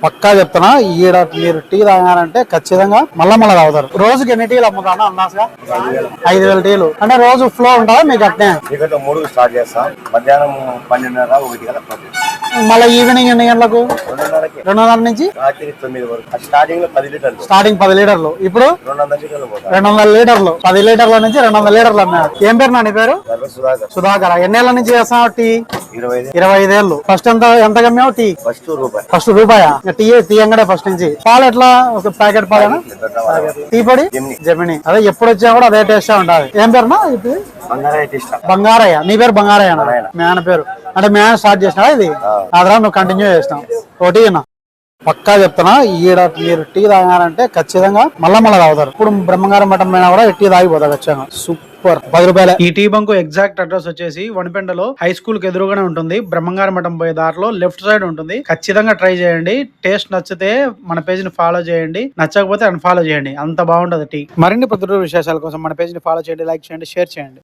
పక్కా చెప్తున్నా, ఈడ మీరు టీ తాగారంటే ఖచ్చితంగా మళ్ళా తాగుతారు. రోజుకి ఎన్ని టీలు అమ్ముతాను అన్నాసుగా? 5,000 టీలు అంటే రోజు ఫ్లో ఉంటుందా మీకు? అట్నే 3 స్టార్ట్ చేస్తాం, మధ్యాహ్నం 12:30 1 గంటల మళ్ళీ ఈవినింగ్ ఎన్ని గంటలకు? 2:30 నుంచి రాత్రి 9 వరకు. స్టార్టింగ్ లో 10 లీటర్లు. స్టార్టింగ్ 10 లీటర్లు, ఇప్పుడు 200 లీటర్లు పోతాయి. 200 లీటర్లు. 10 లీటర్ల నుంచి 200 లీటర్లు అన్నారు. ఏం పేరు నా నీ పేరు? సుధాకర్. సుధాకర్. ఎన్నేళ్ల నుంచి చేస్తావు టీ? 25. 25 ఏళ్ళు. ఫస్ట్ ఎంత కమ్మావు టీ? ఫస్ట్ రూపాయి. ఫస్ట్ రూపాయా? టీ తీయంగానే ఫస్ట్ నుంచి. పాలు ఎట్లా? ఒక ప్యాకెట్ పాలేనా? టీ పొడి జమిని. అదే ఎప్పుడు వచ్చినా కూడా అదే టేస్ట్ ఉంటది. ఏం పేరునా ఇది? బంగారయ్య. నీ పేరు బంగారయ్య? మీ ఆయన పేరు అంటే మీ ఆయన స్టార్ట్ చేసినా ఇది? అదరా నువ్వు కంటిన్యూ చేసినావు. ఒకటి పక్కా చెప్తున్నా, ఈడ మీరు టీ తాగారంటే ఖచ్చితంగా మళ్ళా తాగుతారు. ఇప్పుడు బ్రహ్మంగారం మఠం పైన కూడా టీ తాగిపోతారు ఖచ్చితంగా. సూపర్. 10 రూపాయలు. ఈ టీ బంకు ఎగ్జాక్ట్ అడ్రస్ వచ్చేసి వనిపెండలో హై స్కూల్ కి ఎదురుగానే ఉంటుంది. బ్రహ్మంగారం మఠం పోయే దారిలో లెఫ్ట్ సైడ్ ఉంటుంది. ఖచ్చితంగా ట్రై చేయండి. టేస్ట్ నచ్చితే మన పేజ్ ని ఫాలో చేయండి, నచ్చకపోతే అన్ఫాలో చేయండి. అంత బాగుంటది టీ. మరిన్ని పొద్దుటూరు విశేషాల కోసం మన పేజ్ ని ఫాలో చేయండి, లైక్ చేయండి, షేర్ చేయండి.